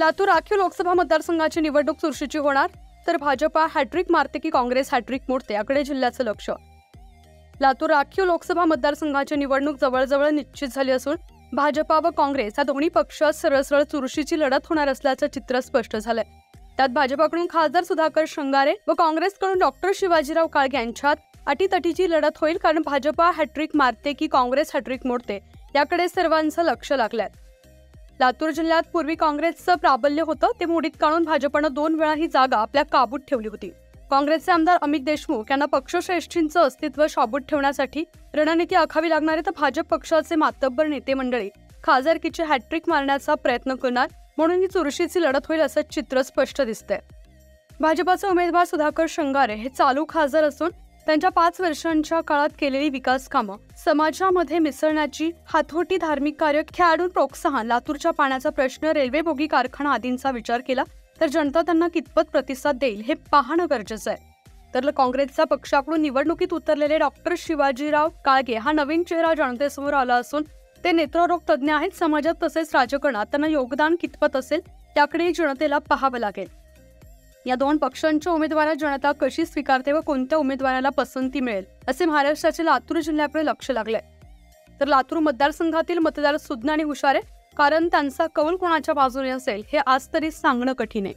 लातूर राखीव लोकसभा मतदारसंघाची निवडणूक चुरशीची होणार, तर भाजपा हॅट्रिक मारते की काँग्रेस हॅट्रिक मोडते, याकडे जिल्ह्याचं लक्ष. लातूर राखीव लोकसभा मतदारसंघाची निवडणूक जवळजवळ निश्चित झाली असून भाजपा व काँग्रेस या दोन्ही पक्षात सरळ चुरशीची लढत होणार असल्याचं चित्र स्पष्ट झालंय. त्यात भाजपाकडून खासदार सुधाकर श्रंगारे व काँग्रेसकडून डॉक्टर शिवाजीराव काळगे यांच्यात अटीतटीची लढत होईल, कारण भाजपा हॅट्रिक मारते की काँग्रेस हॅट्रिक मोडते, याकडे सर्वांचं लक्ष लागलंय. लातूर जिल्ह्यात पूर्वी काँग्रेसचं प्राबल्य होतं, ते मोडीत काढून भाजपनं 2 वेळा ही जागा आपल्या काबूत ठेवली होती. काँग्रेसचे आमदार अमित देशमुख यांना पक्षश्रेष्ठींचं अस्तित्व शाबूत ठेवण्यासाठी रणनीती आखावी लागणार आहे, तर भाजप पक्षाचे मातब्बर नेते मंडळी खासदारकीची हॅट्रिक मारण्याचा प्रयत्न करणार, म्हणून ही चुरशीची लढत होईल असं चित्र स्पष्ट दिसतंय. भाजपाचे उमेदवार सुधाकर श्रंगारे हे चालू खासदार असून त्यांच्या 5 वर्षांच्या काळात केलेली विकास कामं, समाजामध्ये मिसळण्याची हातोटी, धार्मिक कार्य, खेळाडू प्रोत्साहन, लातूरच्या पाण्याचा प्रश्न, रेल्वे बोगी कारखाना आदींचा विचार केला तर जनता त्यांना कितपत प्रतिसाद देईल हे पाहणं गरजेचं आहे. तर काँग्रेसच्या पक्षाकडून निवडणुकीत उतरलेले डॉक्टर शिवाजीराव काळगे हा नवीन चेहरा जनतेसमोर आला असून ते नेत्ररोग तज्ज्ञ आहेत. समाजात तसेच राजकारणात त्यांना योगदान कितपत असेल त्याकडे जनतेला पाहावं लागेल. या 2 पक्षांच्या उमेदवारांना जनता कशी स्वीकारते व कोणत्या उमेदवाराला पसंती मिळेल असे महाराष्ट्राचे लातूर जिल्ह्याकडे लक्ष लागलंय. तर लातूर मतदारसंघातील मतदार सुज्ञ आणि हुशार आहे, कारण त्यांचा कौल कोणाच्या बाजूने असेल हे आज तरी सांगणं कठीण आहे.